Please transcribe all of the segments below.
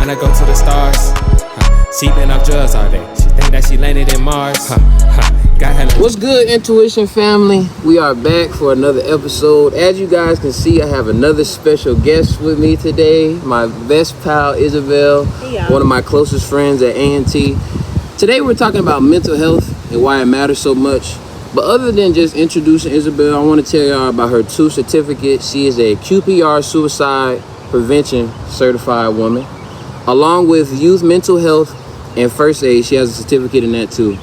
tryna go to the stars. She been off drugs all day. She think that she landed in Mars. What's good, Intuition family? We are back for another episode. As you guys can see, I have another special guest with me today. My best pal, Isabel. Hey, one of my closest friends at A&T. Today we're talking about mental health and why it matters so much. But other than just introducing Isabel, I want to tell y'all about her 2 certificates. She is a QPR suicide prevention certified woman. Along with youth mental health and first aid, she has a certificate in that too.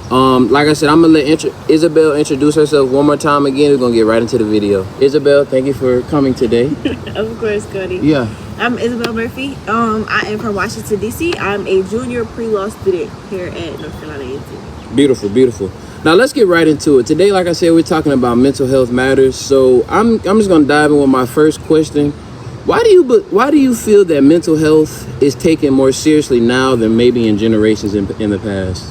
Like I said, I'm gonna let Isabel introduce herself one more time again. We're gonna get right into the video. Isabel, thank you for coming today. Of course, Cody. Yeah. I'm Isabel Murphy. I am from Washington, D.C. I'm a junior pre-law student here at North Carolina A&T. Beautiful, beautiful. Now let's get right into it. Today, like I said, we're talking about mental health matters. So I'm just gonna dive in with my first question. Why do you feel that mental health is taken more seriously now than maybe in generations in the past?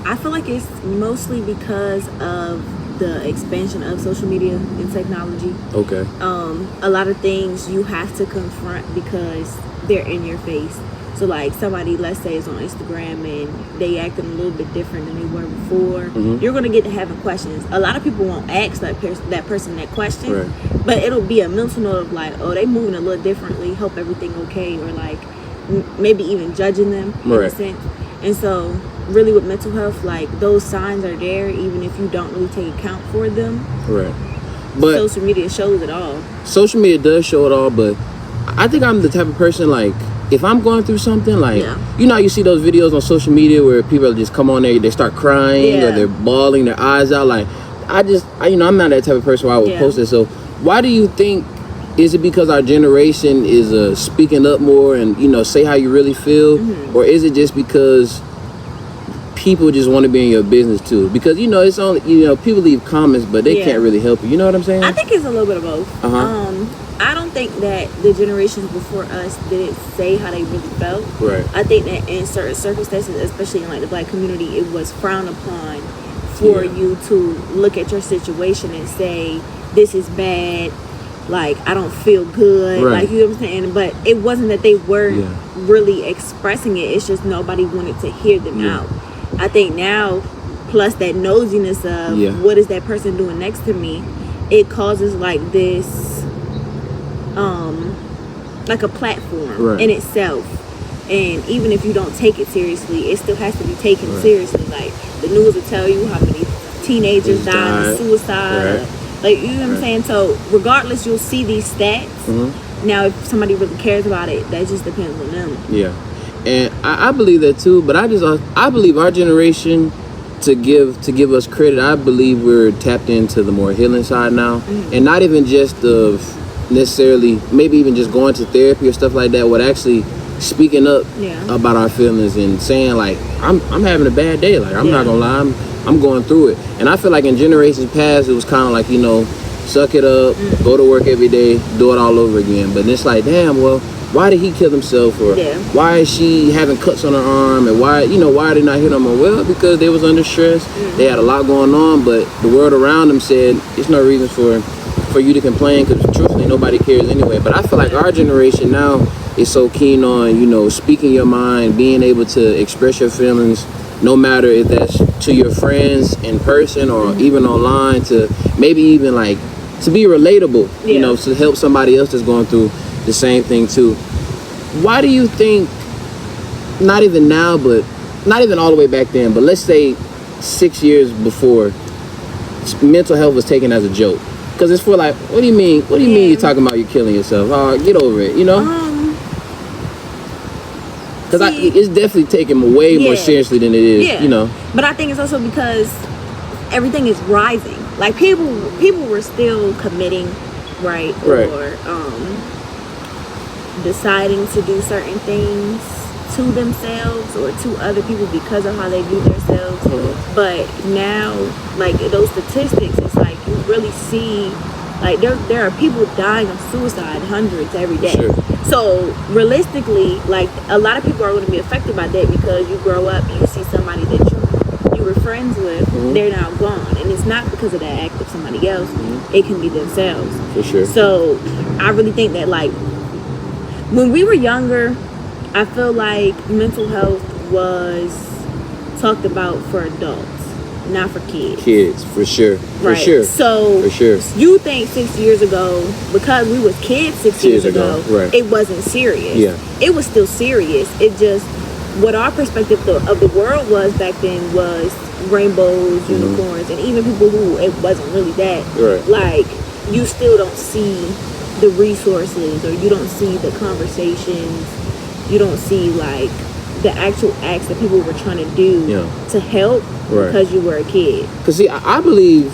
I feel like it's mostly because of the expansion of social media and technology. Okay. A lot of things you have to confront because they're in your face. So like somebody, let's say, is on Instagram and they acting a little bit different than they were before. Mm-hmm. You're gonna get to having questions. A lot of people won't ask that person that question, right. But it'll be a mental note of like, oh, they moving a little differently. Hope everything okay, or like maybe even judging them in a sense. And so, really, with mental health, like those signs are there, even if you don't really take account for them. Right. But social media shows it all. Social media does show it all, but I think I'm the type of person, like, if I'm going through something, like, you know how you see those videos on social media where people just come on there, they start crying or they're bawling their eyes out. Like, I'm not that type of person where I would post it. So why do you think, is it because our generation is speaking up more and, say how you really feel? Mm-hmm. Or is it just because people just want to be in your business too? Because, it's only, people leave comments, but they can't really help you. You know what I'm saying? I think it's a little bit of both. I don't think that the generations before us didn't say how they really felt. Right. I think that in certain circumstances, especially in like the Black community, it was frowned upon for you to look at your situation and say, this is bad, like I don't feel good, like, you know what I'm saying? But it wasn't that they weren't really expressing it, it's just nobody wanted to hear them out. I think now, plus that nosiness of what is that person doing next to me, it causes like this like a platform in itself. And even if you don't take it seriously, it still has to be taken seriously. Like the news will tell you how many teenagers died of suicide. Like, you know what I'm saying? So regardless, you'll see these stats. Mm-hmm. Now, if somebody really cares about it, that just depends on them. Yeah. And I believe that too, but I believe our generation, to give us credit, I believe we're tapped into the more healing side now. Mm-hmm. And not even just of necessarily, maybe even just going to therapy or stuff like that, but actually speaking up about our feelings and saying like, I'm having a bad day, like I'm not gonna lie, I'm going through it. And I feel like in generations past, it was kind of like, suck it up, go to work every day, do it all over again. But it's like, damn, well, why did he kill himself? Or why is she having cuts on her arm? And why are they not hitting them? Well, because they was under stress. They had a lot going on, but the world around them said, it's no reason for you to complain, because truthfully, nobody cares anyway. But I feel like our generation now is so keen on, speaking your mind, being able to express your feelings, no matter if that's to your friends in person or even online, to maybe even like to be relatable, to help somebody else that's going through the same thing too. Why do you think, not even now, but not even all the way back then, but let's say 6 years before, mental health was taken as a joke? Because it's for like, what do you mean? What do you mean you're talking about you killing yourself? Get over it, Because it's definitely taken way more seriously than it is, But I think it's also because everything is rising. Like people were still committing, right? Or deciding to do certain things to themselves or to other people because of how they view themselves. Mm-hmm. But now, like those statistics, it's like you really see, like there are people dying of suicide, hundreds every day. Sure. So realistically, like a lot of people are going to be affected by that because you grow up and you see somebody that you were friends with, they're now gone, and it's not because of that act of somebody else. It can be themselves. For sure. So I really think that like when we were younger, I feel like mental health was talked about for adults, not for kids. Kids, for sure. For Right. sure. So for sure. you think 6 years ago, because we was kids 6 years ago, right. it wasn't serious. Yeah. It was still serious. It just, what our perspective of the world was back then was rainbows, unicorns, and even people who it wasn't really that. Right. Like, you still don't see the resources, or you don't see the conversations, you don't see like the actual acts that people were trying to do to help because you were a kid. Because see, I believe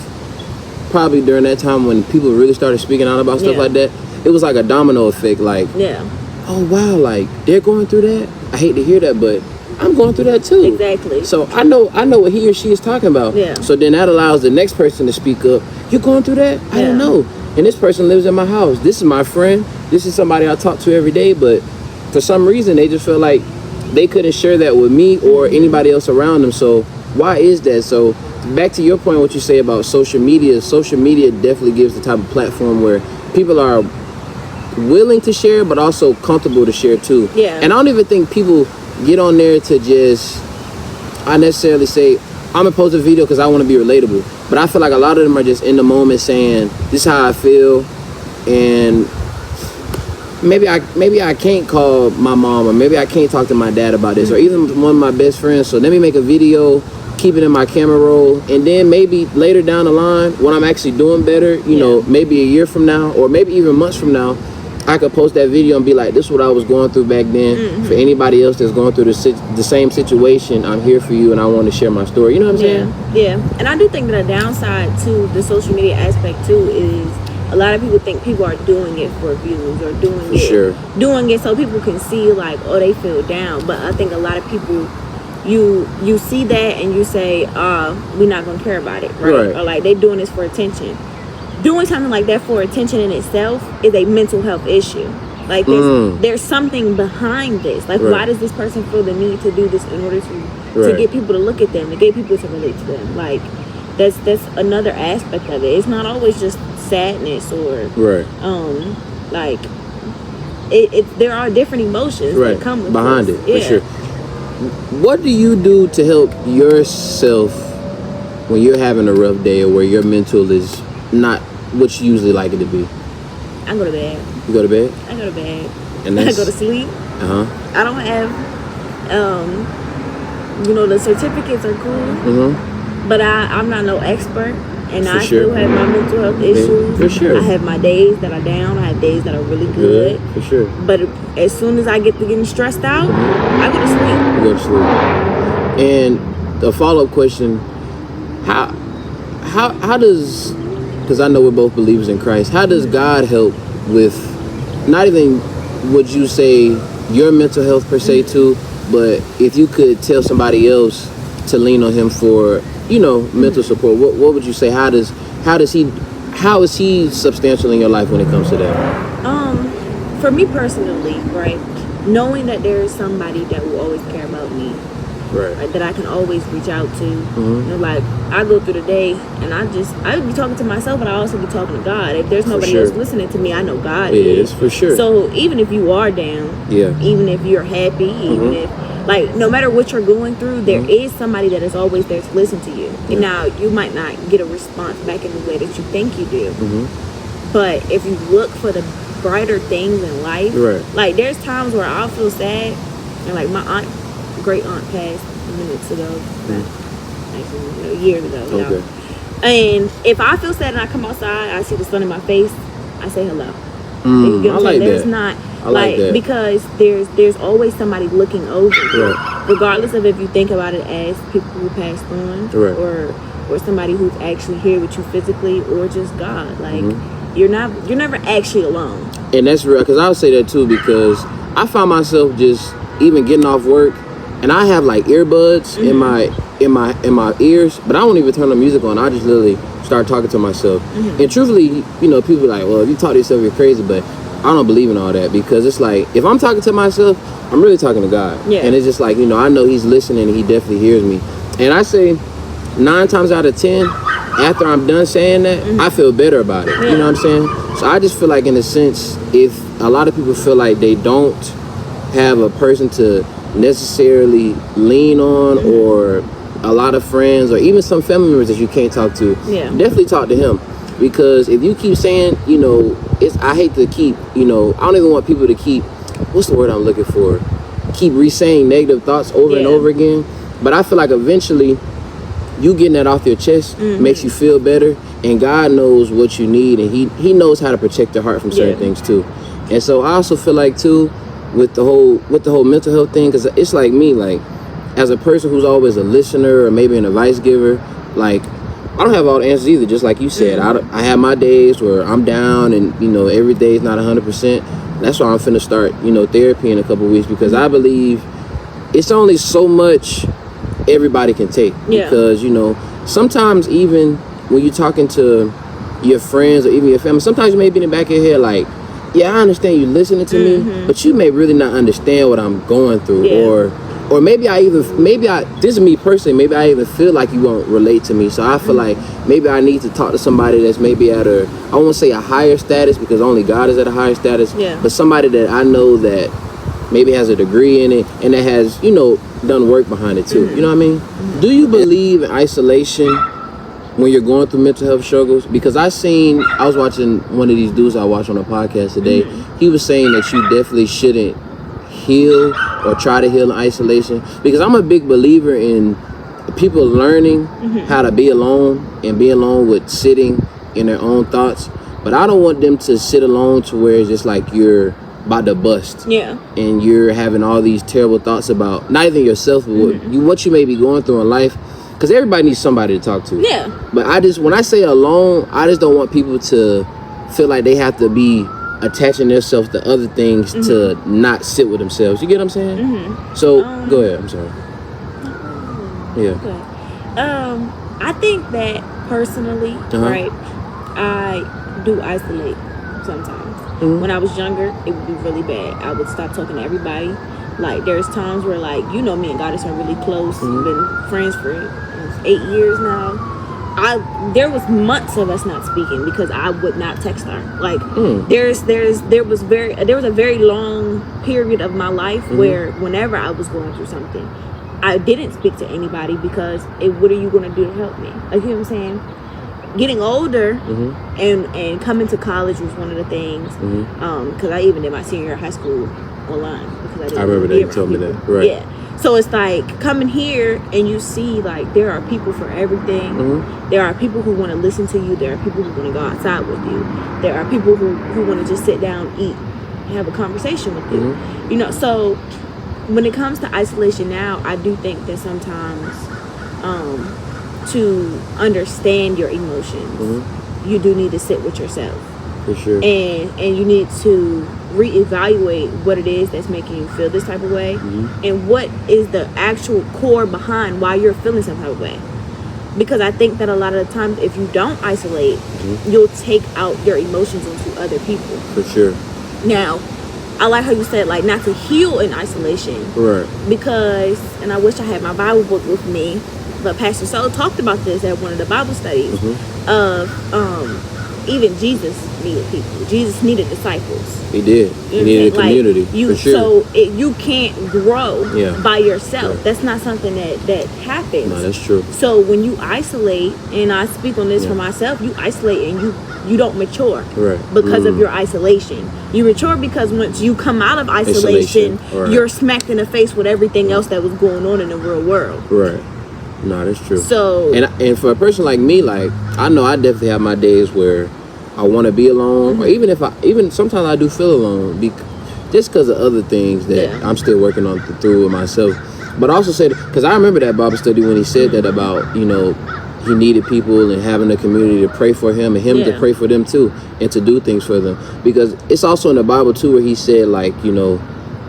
probably during that time when people really started speaking out about stuff like that, it was like a domino effect. Like, oh wow, like they're going through that. I hate to hear that, but I'm going through that too. Exactly. So I know what he or she is talking about. Yeah. So then that allows the next person to speak up. You're going through that? I don't know. And this person lives in my house. This is my friend. This is somebody I talk to every day. But for some reason, they just feel like they couldn't share that with me or anybody else around them. So why is that? So back to your point, what you say about social media definitely gives the type of platform where people are willing to share, but also comfortable to share too. Yeah. And I don't even think people get on there to just, I necessarily say, I'm gonna post a video because I want to be relatable. But I feel like a lot of them are just in the moment saying, this is how I feel, and maybe I can't call my mom, or maybe I can't talk to my dad about this, or even one of my best friends. So let me make a video, keep it in my camera roll, and then maybe later down the line, when I'm actually doing better, you know, maybe a year from now, or maybe even months from now, I could post that video and be like, this is what I was going through back then. For anybody else that's going through the same situation, I'm here for you and I want to share my story. You know what I'm saying? Yeah. And I do think that a downside to the social media aspect too is a lot of people think people are doing it for views, or doing it so people can see like, oh, they feel down. But I think a lot of people, you see that and you say, we're not going to care about it, right? Or like, they doing this for attention. Doing something like that for attention in itself is a mental health issue. Like, there's something behind this. Like, why does this person feel the need to do this in order to get people to look at them, to get people to relate to them? Like, that's another aspect of it. It's not always just sadness or like there are different emotions that come with behind this. it. For sure. What do you do to help yourself when you're having a rough day, or where your mental is not what you usually like it to be? I go to bed. You go to bed? I go to bed. And I go to sleep. I don't have the certificates are cool, but I'm not no expert, and I still have my mental health issues. For sure. I have my days that are down. I have days that are really good. For sure. But as soon as I get to getting stressed out, I go to sleep. You go to sleep. And the follow-up question, how does, because I know we're both believers in Christ, how does God help with, not even would you say your mental health per se too, but if you could tell somebody else to lean on him for, mental support, what would you say? How is he substantial in your life when it comes to that? For me personally, right, knowing that there is somebody that will always care about me, right, that I can always reach out to. Like, I go through the day and I would be talking to myself, but I also be talking to God. If there's nobody else listening to me, I know God is. For sure. So even if you are down, even if you're happy, even if, like, no matter what you're going through, there is somebody that is always there to listen to you. And now you might not get a response back in the way that you think you do. But if you look for the brighter things in life, like, there's times where I'll feel sad, and like my great aunt passed minutes ago, actually years ago. And if I feel sad and I come outside, I see the sun in my face, I say hello. You get what I'm saying? There's not like because there's always somebody looking over you, regardless of if you think about it as people who passed on, or somebody who's actually here with you physically, or just God. Like, you're never actually alone. And that's real, because I would say that too, because I find myself just even getting off work, and I have like earbuds in my ears, but I don't even turn the music on. I just literally start talking to myself. And truthfully, people are like, well, if you talk to yourself, you're crazy, but I don't believe in all that, because it's like, if I'm talking to myself, I'm really talking to God. And it's just like, I know he's listening and he definitely hears me. And I say 9 times out of 10, after I'm done saying that, I feel better about it. You know what I'm saying? So I just feel like, in a sense, if a lot of people feel like they don't have a person to necessarily lean on, or a lot of friends, or even some family members that you can't talk to, definitely talk to him. Because if you keep saying, you know, I hate to keep, you know, I don't even want people to keep, what's the word I'm looking for? Keep re-saying negative thoughts over and over again. But I feel like eventually you getting that off your chest makes you feel better, and God knows what you need, and he knows how to protect your heart from certain things too. And so I also feel like too, with the whole mental health thing, because it's like me, like as a person who's always a listener or maybe an advice giver, like I don't have all the answers either. Just like you said, I have my days where I'm down, and you know, every day is not 100%. That's why I'm finna start, you know, therapy in a couple of weeks, because I believe it's only so much everybody can take. Because, you know, sometimes even when you're talking to your friends or even your family, sometimes you may be in the back of your head like, yeah, I understand you listening to me, but you may really not understand what I'm going through, or maybe this is me personally, maybe I even feel like you won't relate to me. So I feel like maybe I need to talk to somebody that's maybe at I won't say a higher status, because only God is at a higher status, but somebody that I know that maybe has a degree in it and that has, you know, done work behind it too. You know what I mean? Do you believe in isolation when you're going through mental health struggles? Because I was watching one of these dudes I watched on a podcast today. He was saying that you definitely shouldn't heal or try to heal in isolation, because I'm a big believer in people learning how to be alone and be alone with sitting in their own thoughts. But I don't want them to sit alone to where it's just like you're about to bust, and you're having all these terrible thoughts about not even yourself, but what you may be going through in life, because everybody needs somebody to talk to. But when I say alone, I just don't want people to feel like they have to be attaching themselves to other things to not sit with themselves. You get what I'm saying? So go ahead. I'm sorry. I think that personally, right, I do isolate sometimes. When I was younger, it would be really bad. I would stop talking to everybody. Like, there's times where, like, you know, me and Goddess are really close. We've been friends for 8 years now. There was months of us not speaking because I would not text her. Like, there was a very long period of my life where whenever I was going through something, I didn't speak to anybody, because what are you going to do to help me? Like, you know what I'm saying? Getting older and coming to college was one of the things, because I even did my senior year of high school online, because I remember that you told me that, right? Yeah. So it's like coming here and you see, like, there are people for everything. There are people who want to listen to you. There are people who want to go outside with you. There are people who want to just sit down, eat, have a conversation with you. You know, so when it comes to isolation now, I do think that sometimes to understand your emotions, you do need to sit with yourself. For sure. And you need to reevaluate what it is that's making you feel this type of way, and what is the actual core behind why you're feeling some type of way. Because I think that a lot of the times, if you don't isolate, you'll take out your emotions onto other people. For sure. Now, I like how you said, like, not to heal in isolation. Right. Because, and I wish I had my Bible book with me, but Pastor Soul talked about this at one of the Bible studies of even Jesus needed people. Jesus needed disciples. He did. He needed a community. For sure. So you can't grow by yourself. Right. That's not something that happens. No, that's true. So when you isolate, and I speak on this for myself, you isolate and you don't mature because of your isolation. You mature because once you come out of isolation. You're smacked in the face with everything else that was going on in the real world. Right. No, that's true. So and for a person like me, like, I know I definitely have my days where I want to be alone, or even sometimes I do feel alone, just because of other things that I'm still working on through with myself. But I also said, because I remember that Bible study when he said that about, you know, he needed people and having a community to pray for him and him to pray for them too, and to do things for them. Because it's also in the Bible too where he said, like, you know,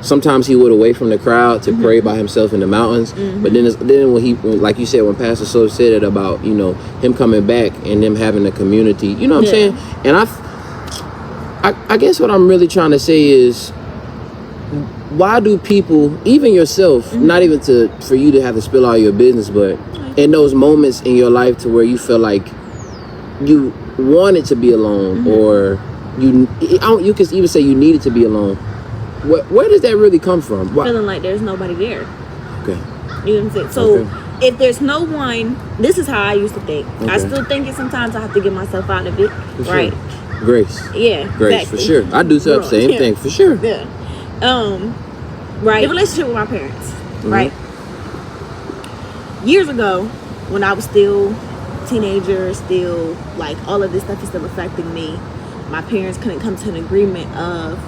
sometimes he would away from the crowd to pray by himself in the mountains. But then when like you said, when Pastor So said it about, you know, him coming back and them having a community, you know what I'm saying? And I guess what I'm really trying to say is, why do people, even yourself, not even for you to have to spill all your business, but in those moments in your life to where you feel like you wanted to be alone, or you can even say you needed to be alone, where does that really come from? Why? Feeling like there's nobody there. Okay. You know what I'm saying? So if there's no one, this is how I used to think. Okay. I still think it sometimes. I have to get myself out of it. For sure. Right. Grace. Yeah. Grace, exactly. for sure. I do the same thing, for sure. Yeah. Right. The relationship with my parents. Right. Years ago, when I was still teenager, still like all of this stuff is still affecting me, my parents couldn't come to an agreement of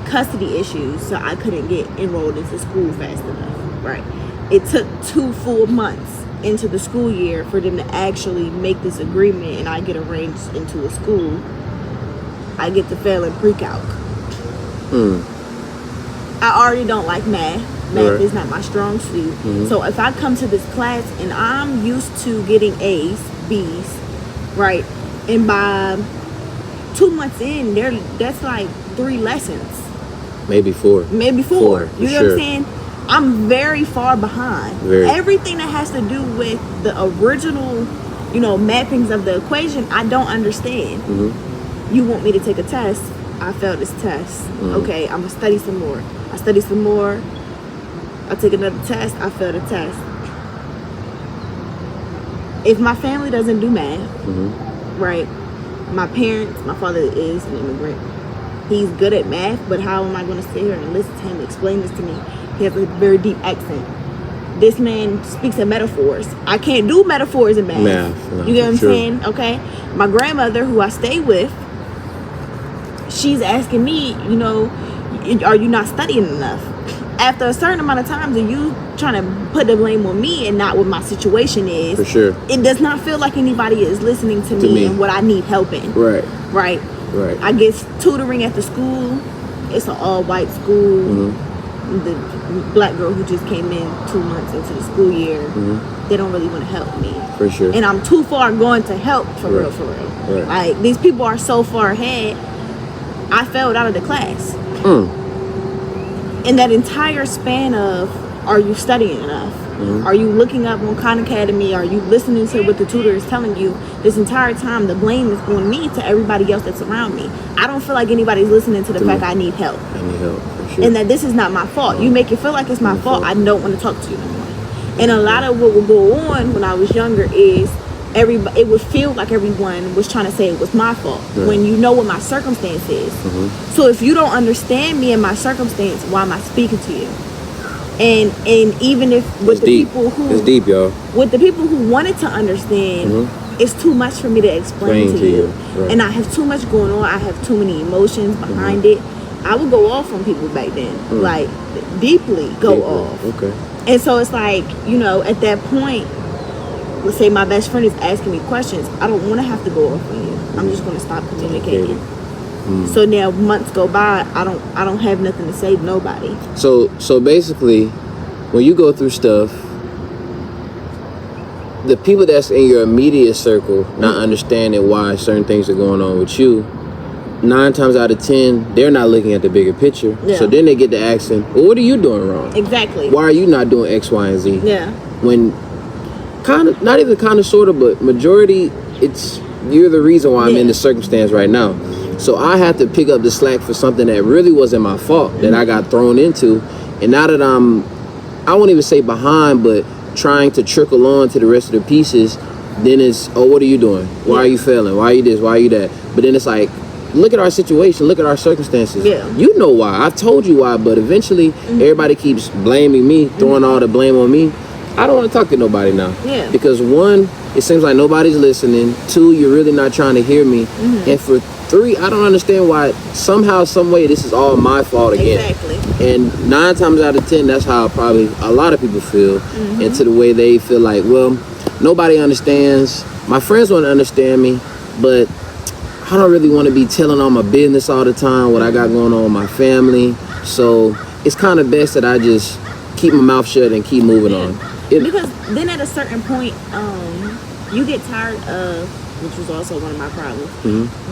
custody issues, so I couldn't get enrolled into school fast enough. Right. It took 2 full months into the school year for them to actually make this agreement, and I get arranged into a school. I get to fail in pre-calc. I already don't like math. Math is not my strong suit. So if I come to this class and I'm used to getting A's, B's, right, and by 2 months in, that's like 3 lessons. Maybe 4. Maybe 4. You know what I'm saying? I'm very far behind. Everything that has to do with the original, mappings of the equation, I don't understand. You want me to take a test? I failed this test. Okay, I'm gonna study some more. I study some more. I take another test. I failed a test. If my family doesn't do math, right? My father is an immigrant. He's good at math, but how am I going to sit here and listen to him explain this to me? He has a very deep accent. This man speaks in metaphors. I can't do metaphors in math. You get what I'm saying? Okay. My grandmother, who I stay with, she's asking me, are you not studying enough? After a certain amount of times, are you trying to put the blame on me and not what my situation is? For sure. It does not feel like anybody is listening to me and what I need help in. Right. I get tutoring at the school. It's an all-white school. The black girl who just came in 2 months into the school year, they don't really want to help me. For sure. And I'm too far gone to help, for real. Like, these people are so far ahead. I failed out of the class. In that entire span of, are you studying enough? Are you looking up on Khan Academy? Are you listening to what the tutor is telling you? This entire time, the blame is on me to everybody else that's around me. I don't feel like anybody's listening to the fact I need help. I need help, for sure. And that this is not my fault. You make it feel like it's my fault. I don't want to talk to you anymore. And a lot of what would go on when I was younger is it would feel like everyone was trying to say it was my fault when you know what my circumstance is. So if you don't understand me and my circumstance, why am I speaking to you? And even if with the people who it's deep, y'all. With the people who wanted to understand, it's too much for me to explain to you. And I have too much going on. I have too many emotions behind it. I would go off on people back then, like deeply go off. Okay. And so it's like, at that point, let's say my best friend is asking me questions, I don't want to have to go off on you. I'm just going to stop communicating. So now months go by, I don't have nothing to say to nobody. So basically, when you go through stuff, the people that's in your immediate circle not understanding why certain things are going on with you, 9 times out of 10, they're not looking at the bigger picture. So then they get to asking, well, what are you doing wrong? Exactly. Why are you not doing X, Y, and Z? When not even sort of, but majority, you're the reason why I'm in this circumstance right now. So I had to pick up the slack for something that really wasn't my fault, that I got thrown into. And now that I won't even say behind, but trying to trickle on to the rest of the pieces, then it's, oh, what are you doing? Why are you failing? Why are you this? Why are you that? But then it's like, look at our situation, look at our circumstances. You know why. I've told you why, but eventually everybody keeps blaming me, throwing all the blame on me. I don't want to talk to nobody now. Because 1, it seems like nobody's listening. 2, you're really not trying to hear me. And for 3, I don't understand why somehow, some way, this is all my fault again. And 9 times out of 10, that's how probably a lot of people feel. And to the way they feel like, well, nobody understands. My friends want to understand me, but I don't really want to be telling all my business all the time, what I got going on with my family. So it's kind of best that I just keep my mouth shut and keep moving on. Because then at a certain point, you get tired of, which was also one of my problems,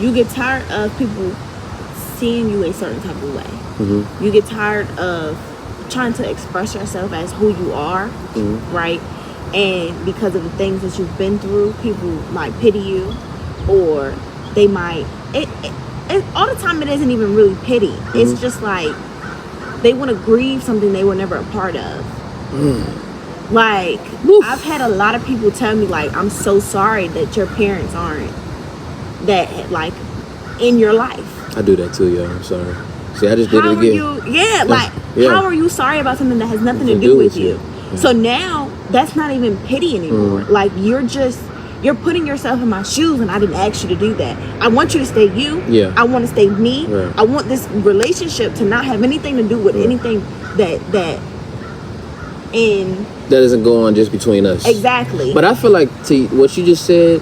you get tired of people seeing you a certain type of way. You get tired of trying to express yourself as who you are, right? And because of the things that you've been through, people might pity you, or they might, all the time it isn't even really pity. It's just like, they want to grieve something they were never a part of. Like, I've had a lot of people tell me, like, I'm so sorry that your parents aren't that, like, in your life. I do that too, y'all. I'm sorry. See, I just did it again. How are you sorry about something that has nothing to do with you? Yeah. So now that's not even pity anymore. Like, you're putting yourself in my shoes, and I didn't ask you to do that. I want you to stay you. Yeah. I want to stay me. Right. I want this relationship to not have anything to do with anything that doesn't go on just between us. Exactly. But I feel like, to what you just said,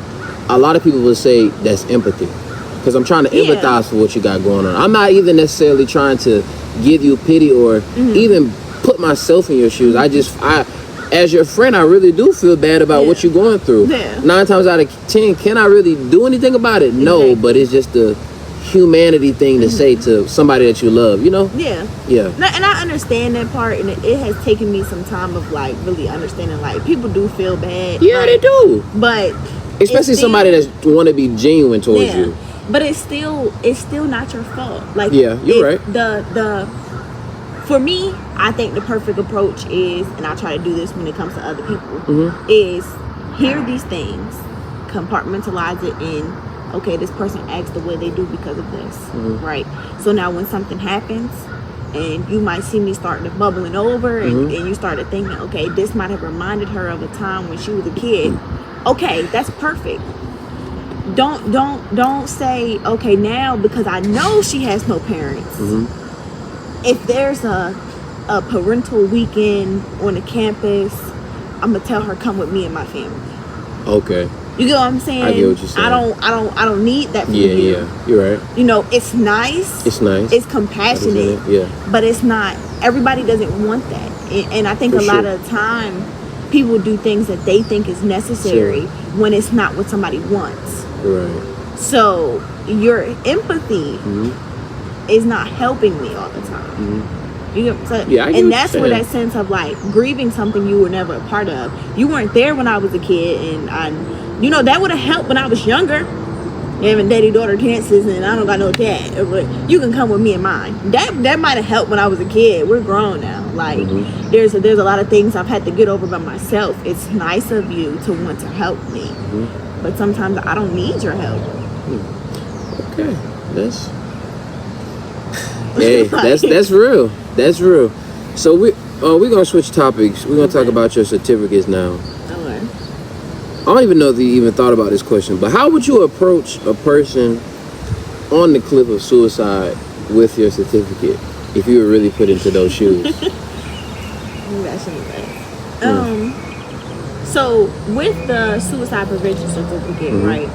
a lot of people will say that's empathy. Because I'm trying to empathize for what you got going on. I'm not even necessarily trying to give you pity or even put myself in your shoes. As your friend, I really do feel bad about what you're going through. Yeah. 9 times out of 10, can I really do anything about it? No, but it's just a humanity thing to say to somebody that you love, you know? Yeah. And I understand that part, and it has taken me some time of, like, really understanding, like, people do feel bad. Yeah, they do. But especially somebody that want to be genuine towards you. But it's still not your fault. Like, yeah, you're right. For me, I think the perfect approach is, and I try to do this when it comes to other people, is hear these things, compartmentalize it in, okay, this person acts the way they do because of this, right? So now when something happens, and you might see me starting to bubbling over, and you started thinking, okay, this might have reminded her of a time when she was a kid. Okay, that's perfect. Don't say, okay, now because I know she has no parents. If there's a parental weekend on the campus, I'm gonna tell her, come with me and my family. Okay. You get what I'm saying? I get what you're saying. I don't need that from you. Yeah, you're right. You know, it's nice. It's compassionate. But it's not. Everybody doesn't want that, and I think a lot of the time, people do things that they think is necessary when it's not what somebody wants. Right. So your empathy is not helping me all the time. You get what I'm saying? Yeah, I get and what that's you're where saying. that sense of, like, grieving something you were never a part of. You weren't there when I was a kid, and that would have helped when I was younger. Having daddy-daughter dances, and I don't got no dad. But you can come with me and mine. That might have helped when I was a kid. We're grown now. Like, there's a lot of things I've had to get over by myself. It's nice of you to want to help me, but sometimes I don't need your help. Okay, that's real. That's real. So we're gonna switch topics. We're gonna talk about your certificates now. Okay. I don't even know if you even thought about this question, but how would you approach a person on the cliff of suicide with your certificate if you were really put into those shoes? So with the suicide prevention certificate, right?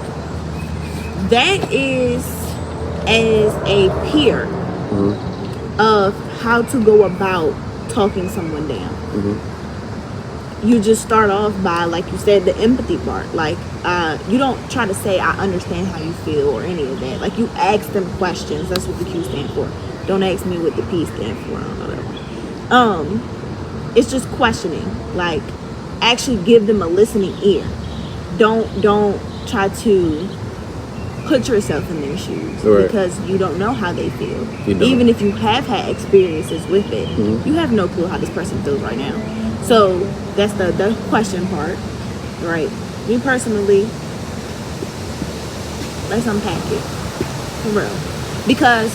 That is as a peer of how to go about talking someone down. You just start off by, like you said, the empathy part. Like, you don't try to say, I understand how you feel or any of that. Like, you ask them questions. That's what the Q stand for. Don't ask me what the P stand for. I don't know that one. It's just questioning. Like, actually give them a listening ear. Don't try to put yourself in their shoes, because you don't know how they feel. Even if you have had experiences with it, you have no clue how this person feels right now. So that's the question part, right? Me personally, let's unpack it for real, because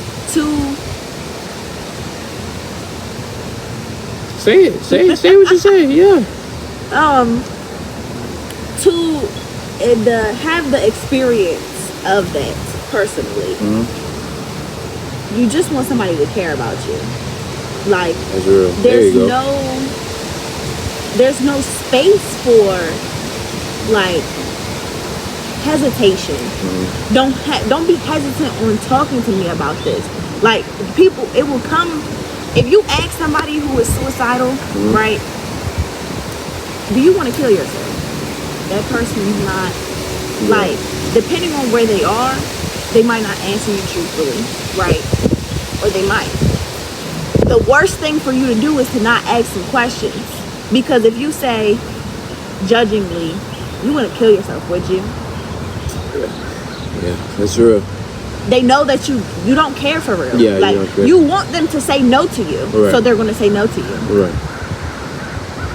say what you say. to have the experience of that personally, you just want somebody to care about you. Like, there's no space for, like, hesitation. Don't be hesitant on talking to me about this. Like, people, it will come if you ask somebody who is suicidal, right? Do you want to kill yourself? That person's not, like, depending on where they are, they might not answer you truthfully, right? Or they might. The worst thing for you to do is to not ask them questions. Because if you say, judgingly, you want to kill yourself, would you? Yeah, that's real. they know that you don't care for real. Yeah, like you don't care. you want them to say no to you, Right. so they're gonna say no to you. Right.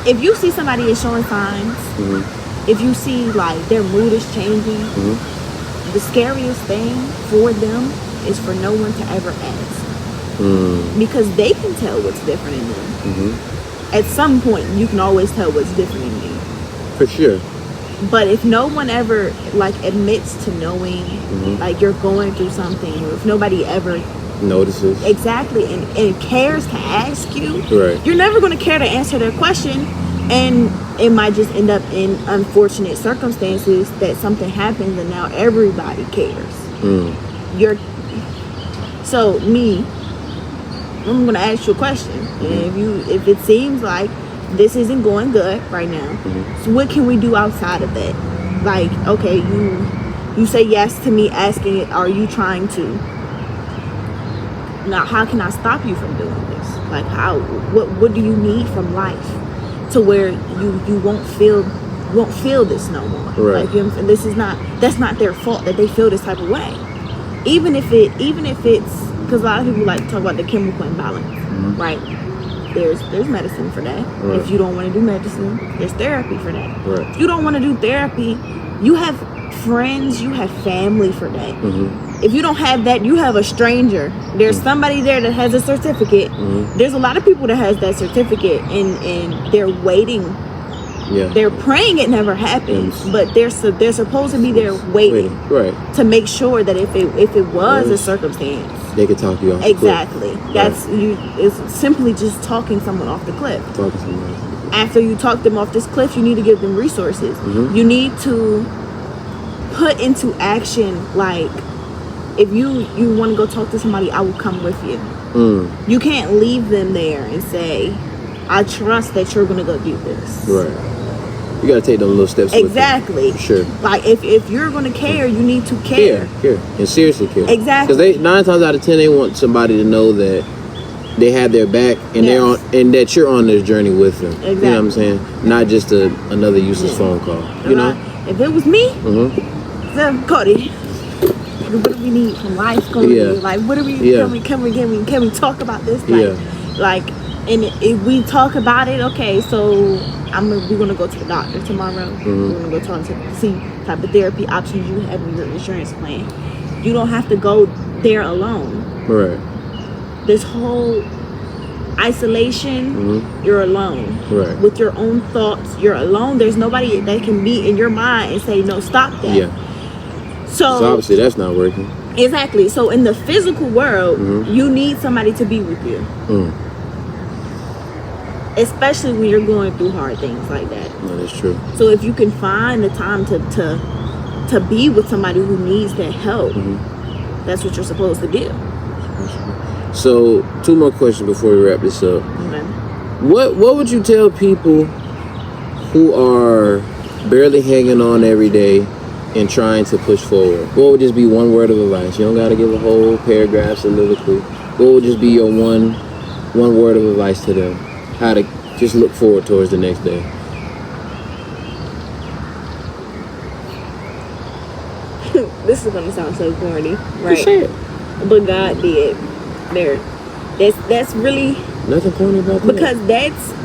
If you see somebody is showing signs, if you see like their mood is changing, the scariest thing for them is for no one to ever ask, because they can tell what's different in them. At some point, you can always tell what's different in you. For sure. But if no one ever like admits to knowing, like you're going through something, or if nobody ever Notices. exactly and cares to ask you, Right. you're never going to care to answer their question, and it might just end up in unfortunate circumstances that something happens and now everybody cares. You're so me. I'm going to ask you a question, and if it seems like this isn't going good right now, so what can we do outside of that? Like, okay, you say yes to me asking it, are you trying to? Now, how can I stop you from doing this? Like, what do you need from life to where you won't feel this no more? Right. Like, you know what I'm saying? That's not their fault that they feel this type of way. Even if it's because a lot of people like to talk about the chemical imbalance, right? There's medicine for that. Right. If you don't want to do medicine, there's therapy for that. Right. If you don't want to do therapy, you have friends, you have family for that. If you don't have that, you have a stranger. There's somebody there that has a certificate. There's a lot of people that has that certificate, and they're waiting. Yeah. They're praying it never happens, but they're supposed to be there waiting. Right. To make sure that if it was a circumstance, they can talk you off exactly. the cliff. That's you. It's simply just talking someone off the cliff. Talking to somebody. After you talk them off this cliff, you need to give them resources. You need to put into action, like, if you want to go talk to somebody, I will come with you. You can't leave them there and say, I trust that you're going to go do this. Right. You got to take those little steps Exactly. with them. Sure. Like, if you're going to care, you need to care. Care. And seriously care. Exactly. Because 9 times out of 10, they want somebody to know that they have their back and and that you're on this journey with them. Exactly. You know what I'm saying? Not just another useless phone call. You know? If it was me, then Cody, what do we need from life, Cody? Yeah. Like, what do we? Yeah. Can we talk about this? Like, and if we talk about it, okay. So we're gonna go to the doctor tomorrow. We're gonna go talk to see type of therapy options you have in your insurance plan. You don't have to go there alone. Right. This whole isolation, you're alone. Right. With your own thoughts, you're alone. There's nobody that can be in your mind and say, no, stop that. Yeah. So obviously that's not working. Exactly. So in the physical world, you need somebody to be with you. Especially when you're going through hard things like that. No, that's true. So if you can find the time to be with somebody who needs that help, that's what you're supposed to do. So 2 more questions before we wrap this up. Okay. What would you tell people who are barely hanging on every day and trying to push forward? What would just be one word of advice? You don't got to give a whole paragraph soliloquy. What would just be your one word of advice to them? How to just look forward towards the next day? This is gonna sound so corny, right? Just say it. But God did. That's really Nothing corny about that. because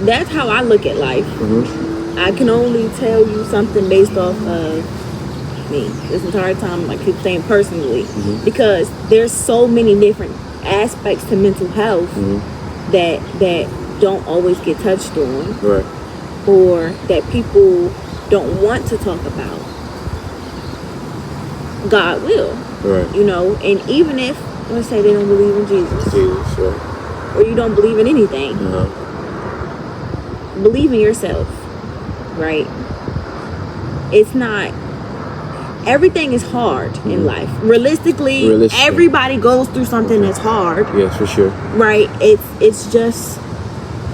that's how I look at life. I can only tell you something based off of me. This entire time I keep saying personally, because there's so many different aspects to mental health that don't always get touched on, Right. or that people don't want to talk about. God will, Right. you know, and even if, let's say they don't believe in Jesus, Jesus, right. or you don't believe in anything, believe in yourself, right? It's not, everything is hard in life. Realistically, everybody goes through something that's hard. Yes, for sure. Right? It's just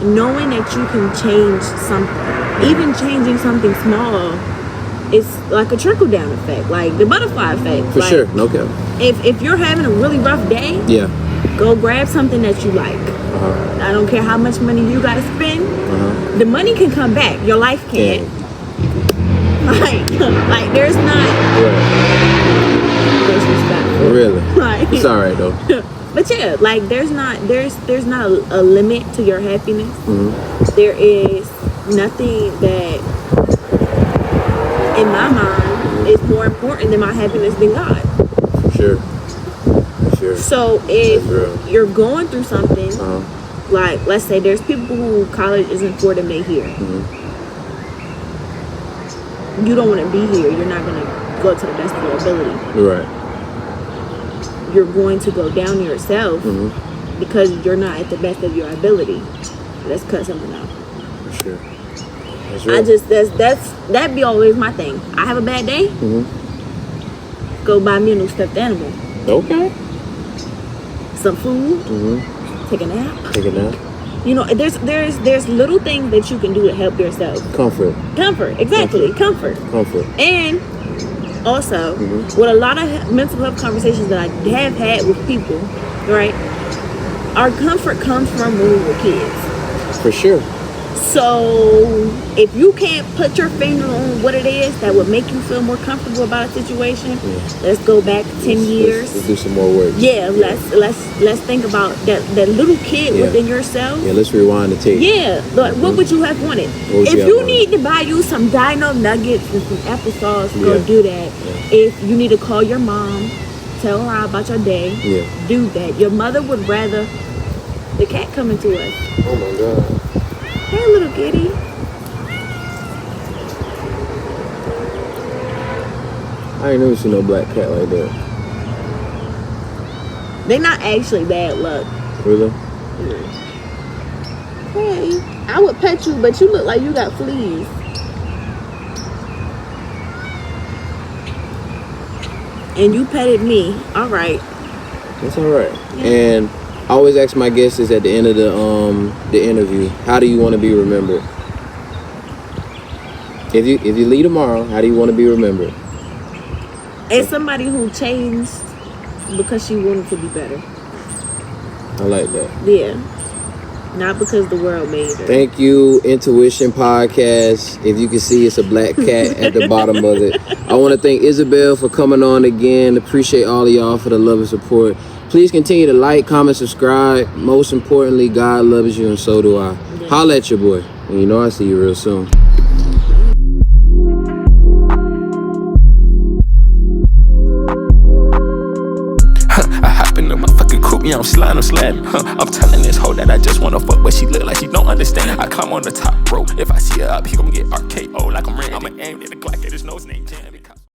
knowing that you can change something. Even changing something small, it's like a trickle down effect, like the butterfly effect. For sure, no cap. If you're having a really rough day, go grab something that you like. I don't care how much money you gotta spend. The money can come back. Your life can't. Like there's not disrespectful. Really? Like, it's all right though. But yeah, like there's not a limit to your happiness. Mm-hmm. There is nothing that, in my mind, is more important than my happiness than God. For sure. For sure. So if you're going through something, like let's say there's people who college isn't for them, they here. Mm-hmm. You don't want to be here. You're not going to go to the best of your ability. Right. You're going to go down yourself because you're not at the best of your ability. Let's cut something out. For sure. That's right. That be always my thing. I have a bad day. Go buy me a new stuffed animal. Okay. Some food. Take a nap. Take a nap. You know, there's little things that you can do to help yourself. Comfort, exactly. Comfort. And also, with a lot of mental health conversations that I have had with people, right? Our comfort comes from when we were kids. For sure. So if you can't put your finger on what it is that would make you feel more comfortable about a situation, let's go back 10 years. Let's do some more work. Yeah, let's think about that little kid within yourself. Yeah, let's rewind the tape. Yeah, but what would you have wanted? If you need to buy you some dino nuggets and some applesauce, go do that. If you need to call your mom, tell her about your day, do that. Your mother would rather the cat coming to us. Oh my God. Hey, little kitty. I ain't never seen no black cat like that. They not actually bad luck. Really? Hey, I would pet you, but you look like you got fleas. And you petted me. All right. That's all right. Yeah. And I always ask my guests at the end of the interview, how do you want to be remembered? If you leave tomorrow, how do you want to be remembered? As somebody who changed because she wanted to be better. I like that. Yeah. Not because the world made her. Thank you, Intuition Podcast. If you can see, it's a black cat at the bottom of it. I want to thank Isabel for coming on again. Appreciate all of y'all for the love and support. Please continue to like, comment, subscribe. Most importantly, God loves you and so do I. Yes. Holla at your boy. And you know I see you real soon. I hop in the motherfucking coupe, yeah, I'm sliding. I'm telling this hoe that I just wanna fuck, but she look like she don't understand. I climb on the top rope. If I see her up, he gon' get RKO like I'm Randy. I'ma aim at the Glock at his nose, name jam.